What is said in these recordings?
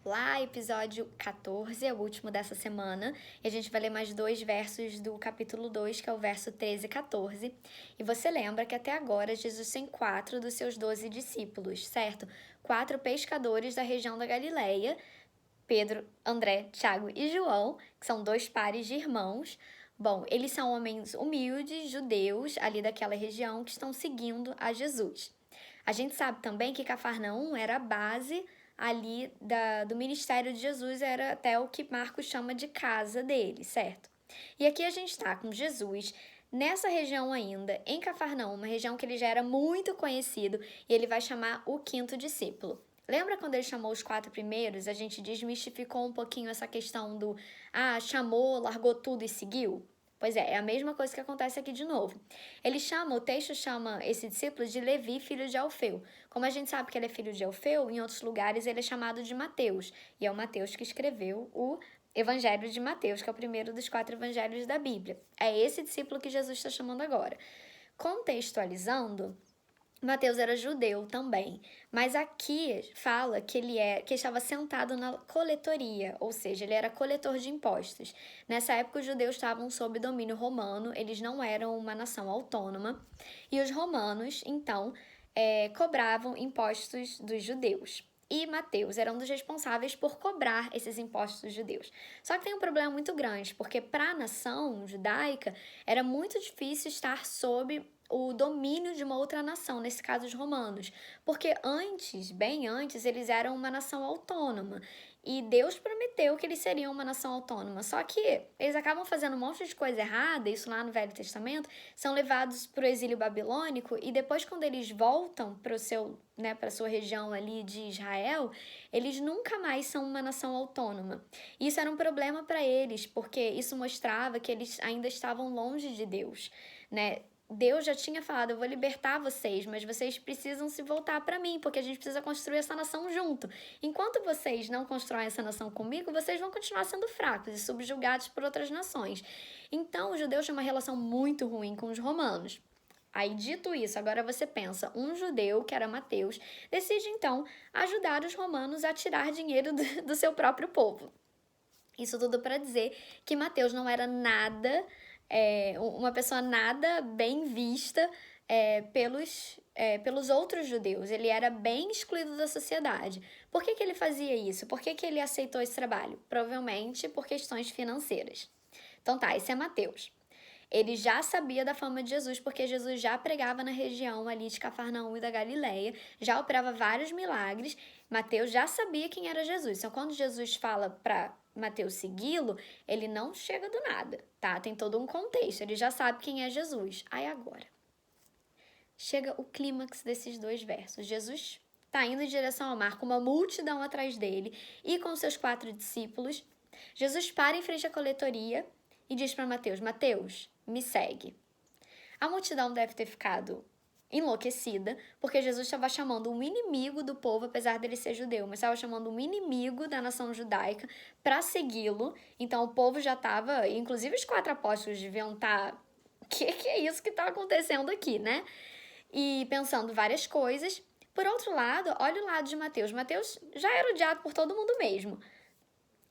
Lá, episódio 14, é o último dessa semana, e a gente vai ler mais 2 versos do capítulo 2, que é o verso 13 e 14. E você lembra que até agora Jesus tem 4 dos seus 12 discípulos, certo? 4 pescadores da região da Galileia, Pedro, André, Tiago e João, que são 2 pares de irmãos. Bom, eles são homens humildes, judeus, ali daquela região, que estão seguindo a Jesus. A gente sabe também que Cafarnaum era a base ali do ministério de Jesus, era até o que Marcos chama de casa dele, certo? E aqui a gente está com Jesus nessa região ainda, em Cafarnaum, uma região que ele já era muito conhecido, e ele vai chamar o 5º discípulo. Lembra quando ele chamou os 4 primeiros? A gente desmistificou um pouquinho essa questão do chamou, largou tudo e seguiu? Pois é a mesma coisa que acontece aqui de novo. O texto chama esse discípulo de Levi, filho de Alfeu. Como a gente sabe que ele é filho de Alfeu, em outros lugares ele é chamado de Mateus. E é o Mateus que escreveu o Evangelho de Mateus, que é o primeiro dos 4 evangelhos da Bíblia. É esse discípulo que Jesus está chamando agora. Contextualizando, Mateus era judeu também, mas aqui fala que que estava sentado na coletoria, ou seja, ele era coletor de impostos. Nessa época, os judeus estavam sob domínio romano, eles não eram uma nação autônoma, e os romanos, então, cobravam impostos dos judeus. E Mateus era um dos responsáveis por cobrar esses impostos dos judeus. Só que tem um problema muito grande, porque para a nação judaica era muito difícil estar sob o domínio de uma outra nação, nesse caso os romanos, porque bem antes, eles eram uma nação autônoma, e Deus prometeu que eles seriam uma nação autônoma, só que eles acabam fazendo um monte de coisa errada, isso lá no Velho Testamento, são levados para o exílio babilônico, e depois quando eles voltam para a sua região ali de Israel, eles nunca mais são uma nação autônoma. Isso era um problema para eles, porque isso mostrava que eles ainda estavam longe de Deus, né? Deus já tinha falado, eu vou libertar vocês, mas vocês precisam se voltar para mim, porque a gente precisa construir essa nação junto. Enquanto vocês não constroem essa nação comigo, vocês vão continuar sendo fracos e subjugados por outras nações. Então, os judeus tinham uma relação muito ruim com os romanos. Aí, dito isso, agora você pensa, um judeu, que era Mateus, decide então ajudar os romanos a tirar dinheiro do seu próprio povo. Isso tudo para dizer que Mateus não era uma pessoa nada bem vista pelos outros judeus. Ele era bem excluído da sociedade. Por que ele fazia isso? Por que ele aceitou esse trabalho? Provavelmente por questões financeiras. Então tá, esse é Mateus. Ele já sabia da fama de Jesus, porque Jesus já pregava na região ali de Cafarnaum e da Galileia, já operava vários milagres. Mateus já sabia quem era Jesus. Então, quando Jesus fala para Mateus segui-lo, ele não chega do nada, tá? Tem todo um contexto, ele já sabe quem é Jesus. Aí agora, chega o clímax desses 2 versos. Jesus está indo em direção ao mar com uma multidão atrás dele e com seus 4 discípulos. Jesus para em frente à coletoria e diz para Mateus, Mateus, me segue. A multidão deve ter ficado enlouquecida, porque Jesus estava chamando um inimigo do povo, apesar dele ser judeu, mas estava chamando um inimigo da nação judaica para segui-lo. Então o povo já estava, inclusive os 4 apóstolos deviam estar, o que é isso que está acontecendo aqui, né? E pensando várias coisas. Por outro lado, olha o lado de Mateus. Mateus já era odiado por todo mundo mesmo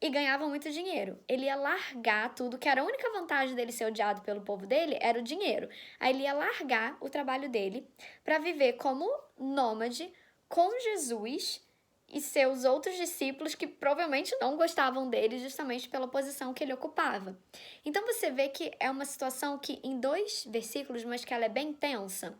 e ganhava muito dinheiro. Ele ia largar tudo, que era a única vantagem dele ser odiado pelo povo dele, era o dinheiro. Aí ele ia largar o trabalho dele para viver como nômade com Jesus e seus outros discípulos que provavelmente não gostavam dele justamente pela posição que ele ocupava. Então você vê que é uma situação que em 2 versículos, mas que ela é bem tensa.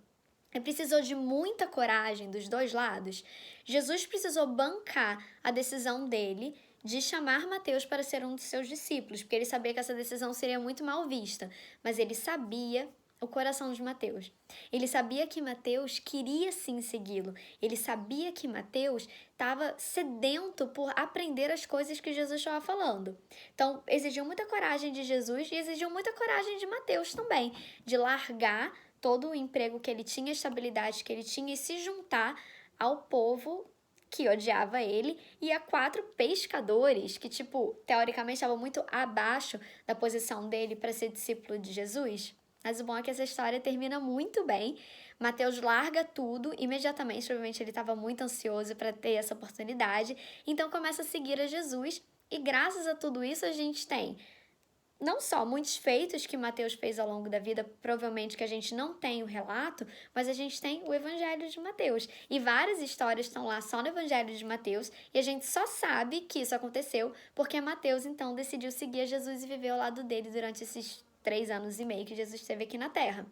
Ele precisou de muita coragem dos 2 lados. Jesus precisou bancar a decisão dele de chamar Mateus para ser um de seus discípulos, porque ele sabia que essa decisão seria muito mal vista, mas ele sabia o coração de Mateus. Ele sabia que Mateus queria sim segui-lo. Ele sabia que Mateus estava sedento por aprender as coisas que Jesus estava falando. Então, exigiu muita coragem de Jesus e exigiu muita coragem de Mateus também, de largar todo o emprego que ele tinha, a estabilidade que ele tinha e se juntar ao povo que odiava ele e a 4 pescadores que, teoricamente estavam muito abaixo da posição dele para ser discípulo de Jesus. Mas o bom é que essa história termina muito bem. Mateus larga tudo imediatamente, provavelmente ele estava muito ansioso para ter essa oportunidade, então começa a seguir a Jesus, e graças a tudo isso a gente tem não só muitos feitos que Mateus fez ao longo da vida, provavelmente que a gente não tem o relato, mas a gente tem o Evangelho de Mateus. E várias histórias estão lá só no Evangelho de Mateus, e a gente só sabe que isso aconteceu porque Mateus, então, decidiu seguir a Jesus e viver ao lado dele durante esses 3 anos e meio que Jesus esteve aqui na Terra.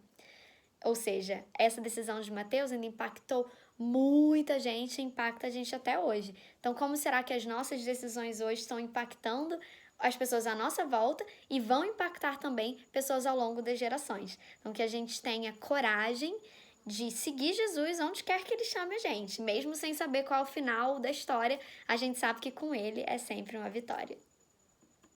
Ou seja, essa decisão de Mateus ainda impactou muita gente, impacta a gente até hoje. Então, como será que as nossas decisões hoje estão impactando as pessoas à nossa volta e vão impactar também pessoas ao longo das gerações? Então, que a gente tenha coragem de seguir Jesus onde quer que ele chame a gente. Mesmo sem saber qual é o final da história, a gente sabe que com ele é sempre uma vitória.